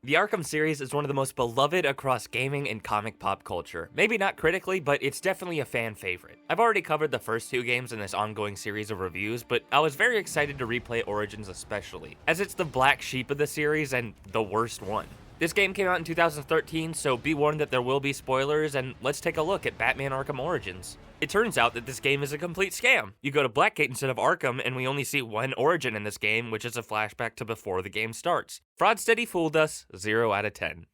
The Arkham series is one of the most beloved across gaming and comic pop culture. Maybe not critically, but it's definitely a fan favorite. I've already covered the first 2 games in this ongoing series of reviews, but I was very excited to replay Origins especially, as it's the black sheep of the series and the worst one. This game came out in 2013, so be warned that there will be spoilers, and let's take a look at Batman Arkham Origins. It turns out that this game is a complete scam. You go to Blackgate instead of Arkham, and we only see one origin in this game, which is a flashback to before the game starts. Fraudsteady fooled us, 0 out of 10.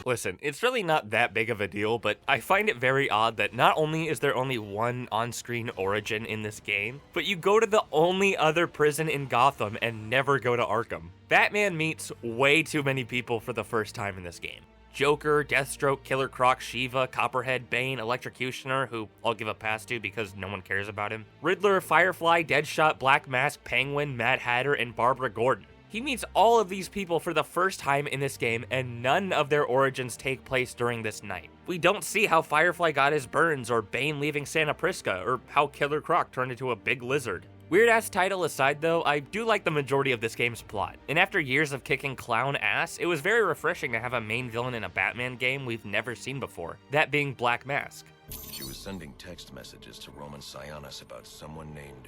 Listen, it's really not that big of a deal, but I find it very odd that not only is there only one on-screen origin in this game, but you go to the only other prison in Gotham and never go to Arkham. Batman meets way too many people for the first time in this game. Joker, Deathstroke, Killer Croc, Shiva, Copperhead, Bane, Electrocutioner, who I'll give a pass to because no one cares about him, Riddler, Firefly, Deadshot, Black Mask, Penguin, Mad Hatter, and Barbara Gordon. He meets all of these people for the first time in this game, and none of their origins take place during this night. We don't see how Firefly got his burns, or Bane leaving Santa Prisca, or how Killer Croc turned into a big lizard. Weird-ass title aside though, I do like the majority of this game's plot, and after years of kicking clown ass, it was very refreshing to have a main villain in a Batman game we've never seen before, that being Black Mask. She was sending text messages to Roman Sionis about someone named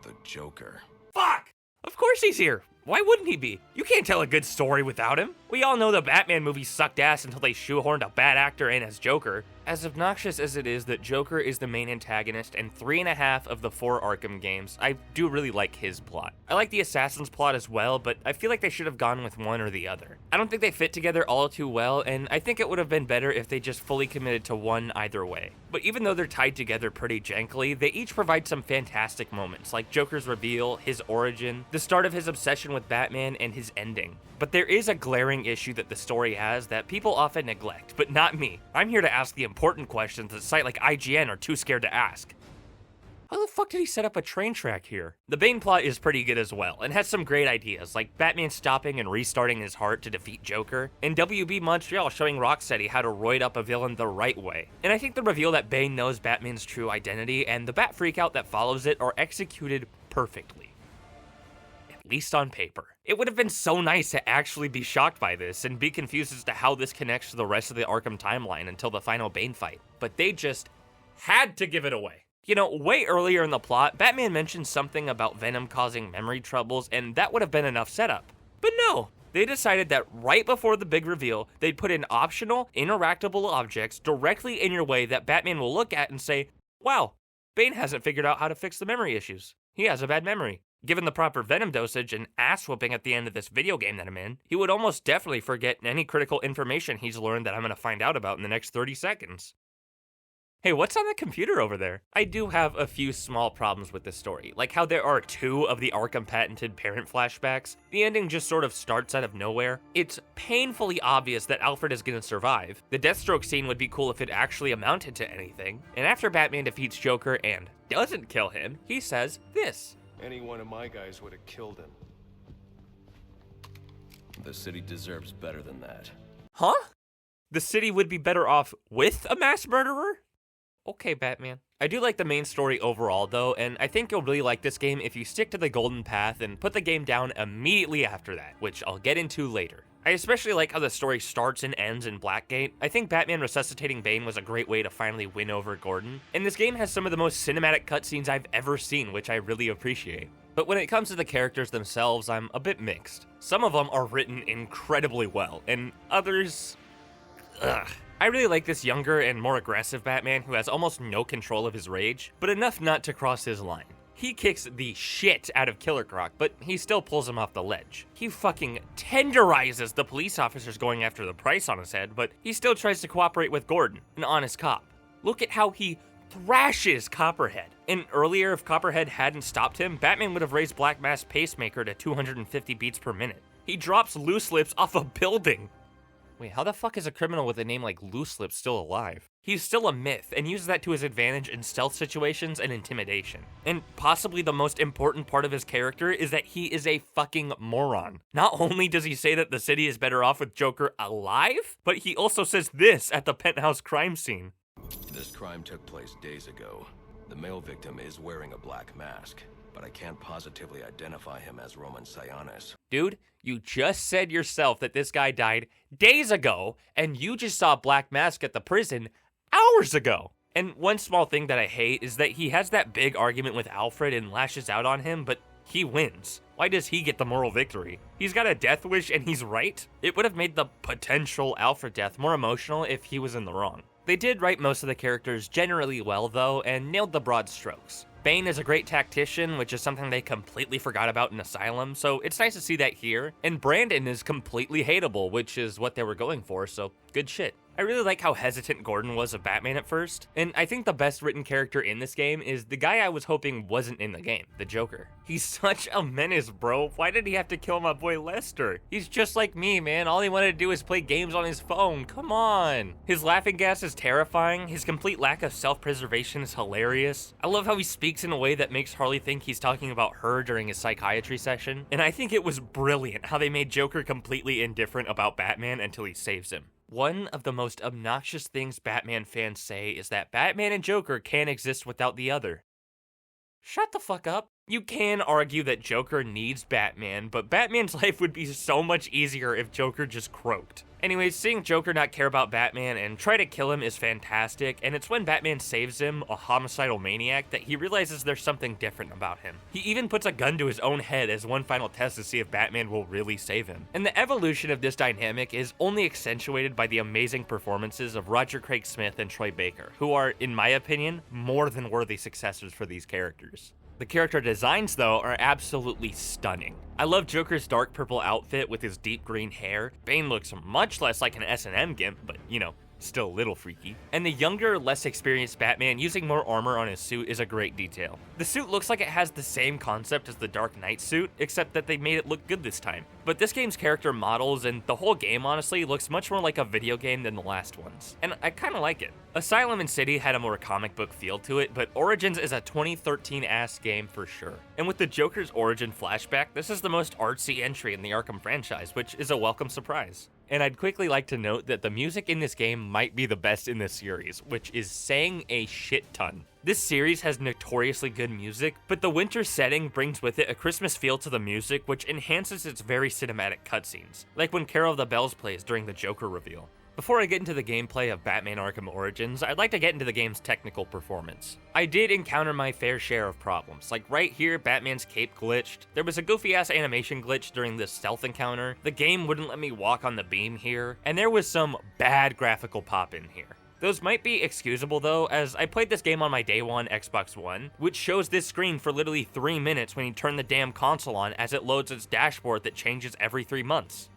the Joker. Fuck! Of course he's here! Why wouldn't he be? You can't tell a good story without him. We all know the Batman movies sucked ass until they shoehorned a bad actor in as Joker. As obnoxious as it is that Joker is the main antagonist in 3.5 of the 4 Arkham games, I do really like his plot. I like the Assassin's plot as well, but I feel like they should have gone with one or the other. I don't think they fit together all too well, and I think it would have been better if they just fully committed to one either way. But even though they're tied together pretty jankily, they each provide some fantastic moments, like Joker's reveal, his origin, the start of his obsession with Batman, and his ending. But there is a glaring issue that the story has that people often neglect, but not me. I'm here to ask the important questions that sites like IGN are too scared to ask. How the fuck did he set up a train track here? The Bane plot is pretty good as well, and has some great ideas, like Batman stopping and restarting his heart to defeat Joker, and WB Montreal showing Rocksteady how to roid up a villain the right way. And I think the reveal that Bane knows Batman's true identity and the Bat freakout that follows it are executed perfectly. At least on paper. It would have been so nice to actually be shocked by this and be confused as to how this connects to the rest of the Arkham timeline until the final Bane fight, but they just had to give it away. You know, way earlier in the plot, Batman mentioned something about Venom causing memory troubles, and that would have been enough setup. But no, they decided that right before the big reveal, they'd put in optional, interactable objects directly in your way that Batman will look at and say, wow, Bane hasn't figured out how to fix the memory issues. He has a bad memory. Given the proper Venom dosage and ass-whooping at the end of this video game that I'm in, he would almost definitely forget any critical information he's learned that I'm going to find out about in the next 30 seconds. Hey, what's on the computer over there? I do have a few small problems with this story, like how there are 2 of the Arkham patented parent flashbacks. The ending just sort of starts out of nowhere. It's painfully obvious that Alfred is gonna survive. The Deathstroke scene would be cool if it actually amounted to anything. And after Batman defeats Joker and doesn't kill him, he says this. Any one of my guys would have killed him. The city deserves better than that. Huh? The city would be better off with a mass murderer? Okay, Batman. I do like the main story overall though, and I think you'll really like this game if you stick to the golden path and put the game down immediately after that, which I'll get into later. I especially like how the story starts and ends in Blackgate. I think Batman resuscitating Bane was a great way to finally win over Gordon, and this game has some of the most cinematic cutscenes I've ever seen, which I really appreciate. But when it comes to the characters themselves, I'm a bit mixed. Some of them are written incredibly well, and others... ugh. I really like this younger and more aggressive Batman who has almost no control of his rage, but enough not to cross his line. He kicks the shit out of Killer Croc, but he still pulls him off the ledge. He fucking tenderizes the police officers going after the price on his head, but he still tries to cooperate with Gordon, an honest cop. Look at how he thrashes Copperhead. And earlier, if Copperhead hadn't stopped him, Batman would have raised Black Mask's pacemaker to 250 beats per minute. He drops Loose Lips off a building. Wait, how the fuck is a criminal with a name like Loose Lips still alive? He's still a myth, and uses that to his advantage in stealth situations and intimidation. And possibly the most important part of his character is that he is a fucking moron. Not only does he say that the city is better off with Joker alive, but he also says this at the penthouse crime scene. This crime took place days ago. The male victim is wearing a black mask. but I can't positively identify him as Roman Sionis. Dude, you just said yourself that this guy died days ago, and you just saw Black Mask at the prison hours ago. And one small thing that I hate is that he has that big argument with Alfred and lashes out on him, but he wins. Why does he get the moral victory? He's got a death wish and he's right? It would have made the potential Alfred death more emotional if he was in the wrong. They did write most of the characters generally well though, and nailed the broad strokes. Bane is a great tactician, which is something they completely forgot about in Asylum, so it's nice to see that here. And Brandon is completely hateable, which is what they were going for, so good shit. I really like how hesitant Gordon was of Batman at first, and I think the best written character in this game is the guy I was hoping wasn't in the game, the Joker. He's such a menace, bro. Why did he have to kill my boy Lester? He's just like me, man. All he wanted to do is play games on his phone. Come on. His laughing gas is terrifying. His complete lack of self-preservation is hilarious. I love how he speaks in a way that makes Harley think he's talking about her during his psychiatry session. And I think it was brilliant how they made Joker completely indifferent about Batman until he saves him. One of the most obnoxious things Batman fans say is that Batman and Joker can't exist without the other. Shut the fuck up. You can argue that Joker needs Batman, but Batman's life would be so much easier if Joker just croaked. Anyways, seeing Joker not care about Batman and try to kill him is fantastic, and it's when Batman saves him, a homicidal maniac, that he realizes there's something different about him. He even puts a gun to his own head as one final test to see if Batman will really save him. And the evolution of this dynamic is only accentuated by the amazing performances of Roger Craig Smith and Troy Baker, who are, in my opinion, more than worthy successors for these characters. The character designs, though, are absolutely stunning. I love Joker's dark purple outfit with his deep green hair. Bane looks much less like an S&M gimp, but, you know, still a little freaky. And the younger, less experienced Batman using more armor on his suit is a great detail. The suit looks like it has the same concept as the Dark Knight suit, except that they made it look good this time. But this game's character models and the whole game honestly looks much more like a video game than the last ones. And I kinda like it. Asylum and City had a more comic book feel to it, but Origins is a 2013-ass game for sure. And with the Joker's origin flashback, this is the most artsy entry in the Arkham franchise, which is a welcome surprise. And I'd quickly like to note that the music in this game might be the best in this series, which is saying a shit ton. This series has notoriously good music, but the winter setting brings with it a Christmas feel to the music, which enhances its very cinematic cutscenes, like when Carol of the Bells plays during the Joker reveal. Before I get into the gameplay of Batman Arkham Origins, I'd like to get into the game's technical performance. I did encounter my fair share of problems, like right here, Batman's cape glitched, there was a goofy-ass animation glitch during this stealth encounter, the game wouldn't let me walk on the beam here, and there was some bad graphical pop in here. Those might be excusable though, as I played this game on my day one Xbox One, which shows this screen for literally 3 minutes when you turn the damn console on as it loads its dashboard that changes every 3 months.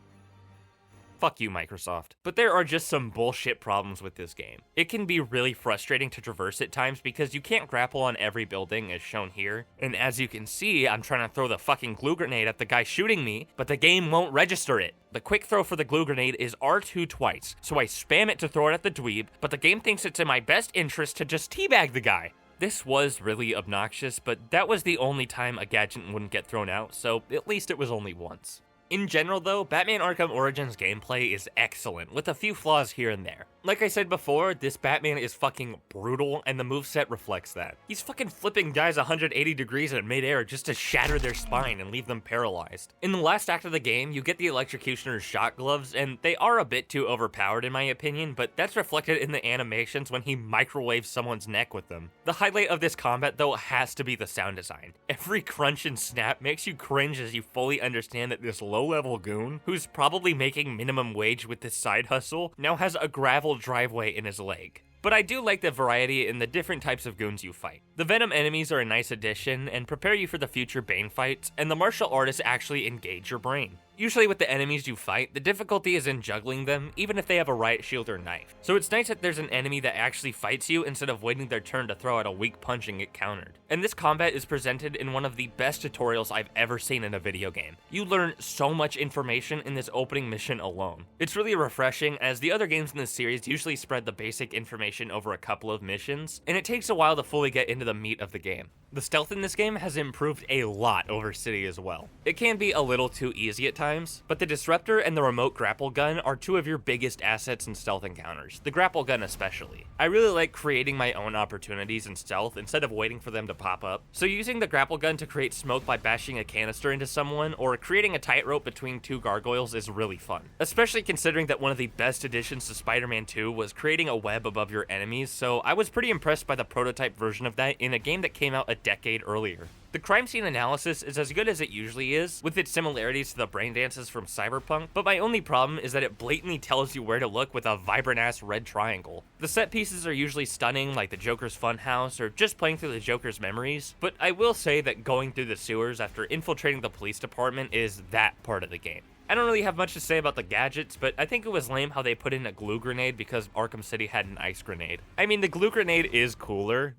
Fuck you, Microsoft. But there are just some bullshit problems with this game. It can be really frustrating to traverse at times because you can't grapple on every building as shown here. And as you can see, I'm trying to throw the fucking glue grenade at the guy shooting me, but the game won't register it. The quick throw for the glue grenade is R2 twice, so I spam it to throw it at the dweeb, but the game thinks it's in my best interest to just teabag the guy. This was really obnoxious, but that was the only time a gadget wouldn't get thrown out, so at least it was only once. In general though, Batman Arkham Origins gameplay is excellent, with a few flaws here and there. Like I said before, this Batman is fucking brutal, and the moveset reflects that. He's fucking flipping guys 180 degrees in midair just to shatter their spine and leave them paralyzed. In the last act of the game, you get the Electrocutioner's shot gloves, and they are a bit too overpowered in my opinion, but that's reflected in the animations when he microwaves someone's neck with them. The highlight of this combat though has to be the sound design. Every crunch and snap makes you cringe as you fully understand that this low-level goon, who's probably making minimum wage with this side hustle, now has a gravel driveway in his leg. But I do like the variety in the different types of goons you fight. The Venom enemies are a nice addition and prepare you for the future Bane fights, and the martial artists actually engage your brain. Usually with the enemies you fight, the difficulty is in juggling them, even if they have a riot shield or knife. So it's nice that there's an enemy that actually fights you instead of waiting their turn to throw out a weak punch and get countered. And this combat is presented in one of the best tutorials I've ever seen in a video game. You learn so much information in this opening mission alone. It's really refreshing, as the other games in this series usually spread the basic information over a couple of missions, and it takes a while to fully get into the meat of the game. The stealth in this game has improved a lot over City as well. It can be a little too easy at times, times, but the Disruptor and the remote grapple gun are two of your biggest assets in stealth encounters, the grapple gun especially. I really like creating my own opportunities in stealth instead of waiting for them to pop up, so using the grapple gun to create smoke by bashing a canister into someone or creating a tightrope between two gargoyles is really fun, especially considering that one of the best additions to Spider-Man 2 was creating a web above your enemies, so I was pretty impressed by the prototype version of that in a game that came out a decade earlier. The crime scene analysis is as good as it usually is, with its similarities to the brain dances from Cyberpunk, but my only problem is that it blatantly tells you where to look with a vibrant-ass red triangle. The set pieces are usually stunning, like the Joker's funhouse, or just playing through the Joker's memories, but I will say that going through the sewers after infiltrating the police department is that part of the game. I don't really have much to say about the gadgets, but I think it was lame how they put in a glue grenade because Arkham City had an ice grenade. I mean, the glue grenade is cooler.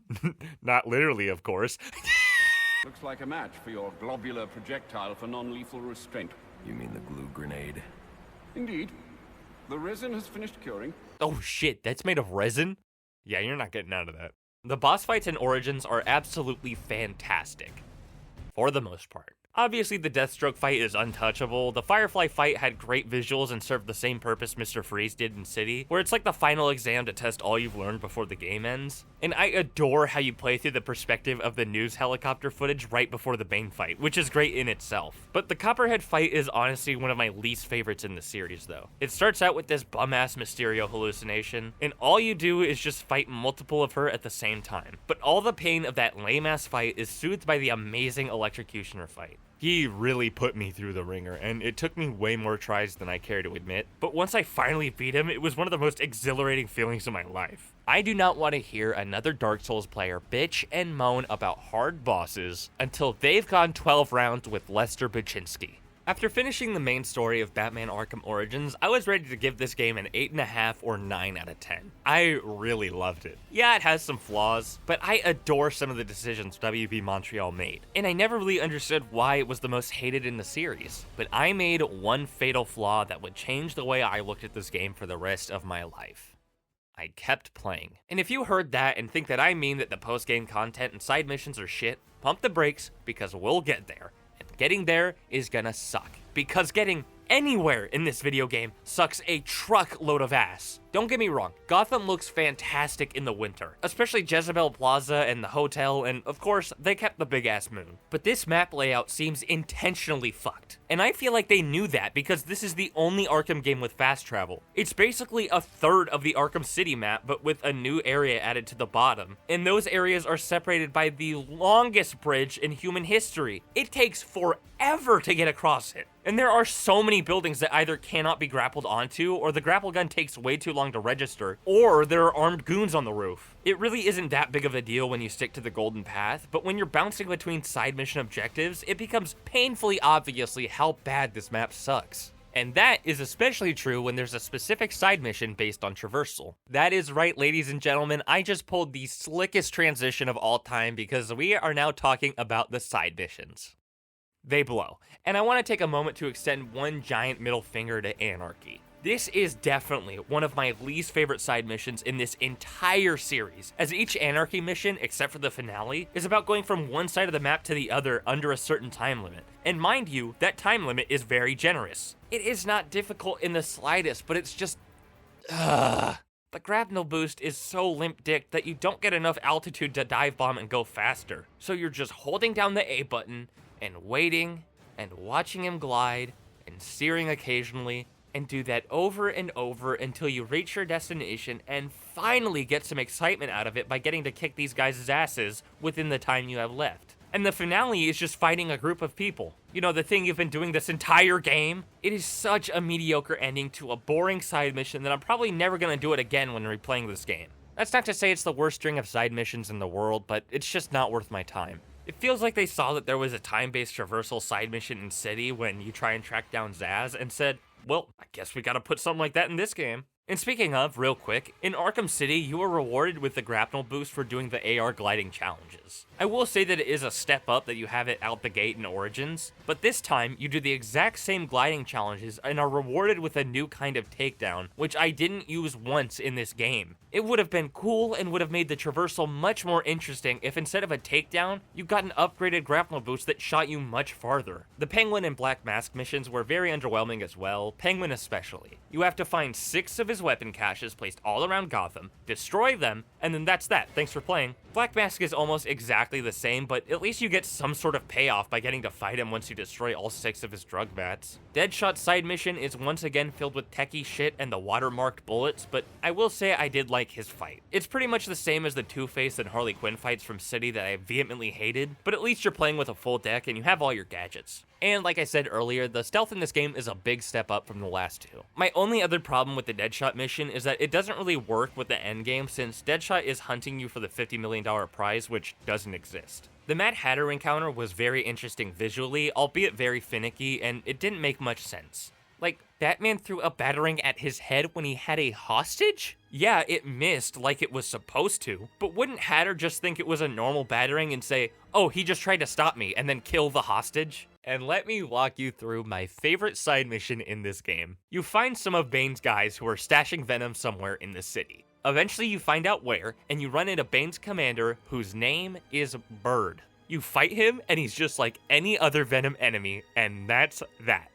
Not literally, of course. Looks like a match for your globular projectile for non-lethal restraint. You mean the glue grenade? Indeed. The resin has finished curing. Oh shit, that's made of resin? Yeah, you're not getting out of that. The boss fights in Origins are absolutely fantastic. For the most part. Obviously, the Deathstroke fight is untouchable. The Firefly fight had great visuals and served the same purpose Mr. Freeze did in City, where it's like the final exam to test all you've learned before the game ends. And I adore how you play through the perspective of the news helicopter footage right before the Bane fight, which is great in itself. But the Copperhead fight is honestly one of my least favorites in the series, though. It starts out with this bum-ass Mysterio hallucination, and all you do is just fight multiple of her at the same time. But all the pain of that lame-ass fight is soothed by the amazing Electrocutioner fight. He really put me through the ringer, and it took me way more tries than I care to admit, but once I finally beat him, it was one of the most exhilarating feelings of my life. I do not want to hear another Dark Souls player bitch and moan about hard bosses until they've gone 12 rounds with Lester Baczynski. After finishing the main story of Batman Arkham Origins, I was ready to give this game an 8.5 or 9 out of 10. I really loved it. Yeah, it has some flaws, but I adore some of the decisions WB Montreal made, and I never really understood why it was the most hated in the series. But I made one fatal flaw that would change the way I looked at this game for the rest of my life. I kept playing. And if you heard that and think that I mean that the post-game content and side missions are shit, pump the brakes, because we'll get there. Getting there is gonna suck, because getting anywhere in this video game sucks a truckload of ass. Don't get me wrong, Gotham looks fantastic in the winter, especially Jezebel Plaza and the hotel, and of course, they kept the big ass moon. But this map layout seems intentionally fucked, and I feel like they knew that because this is the only Arkham game with fast travel. It's basically a third of the Arkham City map, but with a new area added to the bottom, and those areas are separated by the longest bridge in human history. It takes forever to get across it. And there are so many buildings that either cannot be grappled onto, or the grapple gun takes way too long to register, or there are armed goons on the roof. It really isn't that big of a deal when you stick to the golden path, but when you're bouncing between side mission objectives, it becomes painfully obviously how bad this map sucks. And that is especially true when there's a specific side mission based on traversal. That is right, ladies and gentlemen, I just pulled the slickest transition of all time because we are now talking about the side missions. They blow. And I want to take a moment to extend one giant middle finger to Anarchy. This is definitely one of my least favorite side missions in this entire series, as each Anarchy mission, except for the finale, is about going from one side of the map to the other under a certain time limit. And mind you, that time limit is very generous. It is not difficult in the slightest, but it's just... The grapnel boost is so limp-dicked that you don't get enough altitude to dive bomb and go faster. So you're just holding down the A button, and waiting, and watching him glide, and steering occasionally, and do that over and over until you reach your destination and finally get some excitement out of it by getting to kick these guys' asses within the time you have left. And the finale is just fighting a group of people. You know, the thing you've been doing this entire game? It is such a mediocre ending to a boring side mission that I'm probably never gonna do it again when replaying this game. That's not to say it's the worst string of side missions in the world, but it's just not worth my time. It feels like they saw that there was a time-based traversal side mission in City when you try and track down Zsasz and said, well, I guess we gotta put something like that in this game. And speaking of, real quick, in Arkham City, you are rewarded with the grapnel boost for doing the AR gliding challenges. I will say that it is a step up that you have it out the gate in Origins, but this time, you do the exact same gliding challenges and are rewarded with a new kind of takedown, which I didn't use once in this game. It would have been cool and would have made the traversal much more interesting if instead of a takedown, you got an upgraded grapnel boost that shot you much farther. The Penguin and Black Mask missions were very underwhelming as well, Penguin especially. You have to find 6 of his weapon caches placed all around Gotham, destroy them, and then that's that. Thanks for playing. Black Mask is almost exactly the same, but at least you get some sort of payoff by getting to fight him once you destroy all 6 of his drug vats. Deadshot's side mission is once again filled with techie shit and the watermarked bullets, but I will say I did like his fight. It's pretty much the same as the Two-Face and Harley Quinn fights from City that I vehemently hated, but at least you're playing with a full deck and you have all your gadgets. And like I said earlier, the stealth in this game is a big step up from the last 2. My only other problem with the Deadshot mission is that it doesn't really work with the endgame since Deadshot is hunting you for the $50 million prize, which doesn't exist. The Mad Hatter encounter was very interesting visually, albeit very finicky, and it didn't make much sense. Like, Batman threw a batarang at his head when he had a hostage? Yeah, it missed like it was supposed to, but wouldn't Hatter just think it was a normal batarang and say, oh, he just tried to stop me, and then kill the hostage? And let me walk you through my favorite side mission in this game. You find some of Bane's guys who are stashing Venom somewhere in the city. Eventually you find out where, and you run into Bane's commander, whose name is Bird. You fight him, and he's just like any other Venom enemy, and that's that.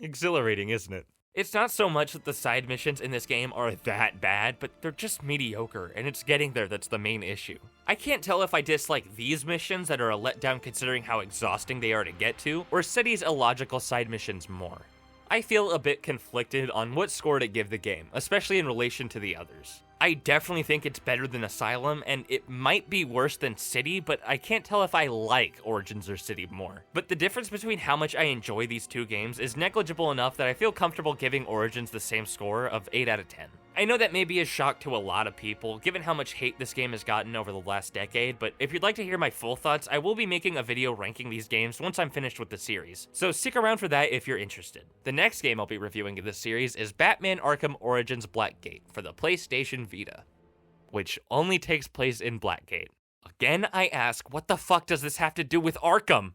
Exhilarating, isn't it? It's not so much that the side missions in this game are that bad, but they're just mediocre, and it's getting there that's the main issue. I can't tell if I dislike these missions that are a letdown considering how exhausting they are to get to, or City's illogical side missions more. I feel a bit conflicted on what score to give the game, especially in relation to the others. I definitely think it's better than Asylum, and it might be worse than City, but I can't tell if I like Origins or City more. But the difference between how much I enjoy these 2 games is negligible enough that I feel comfortable giving Origins the same score of 8 out of 10. I know that may be a shock to a lot of people, given how much hate this game has gotten over the last decade, but if you'd like to hear my full thoughts, I will be making a video ranking these games once I'm finished with the series, so stick around for that if you're interested. The next game I'll be reviewing in this series is Batman Arkham Origins Blackgate for the PlayStation Vita, which only takes place in Blackgate. Again, I ask, what the fuck does this have to do with Arkham?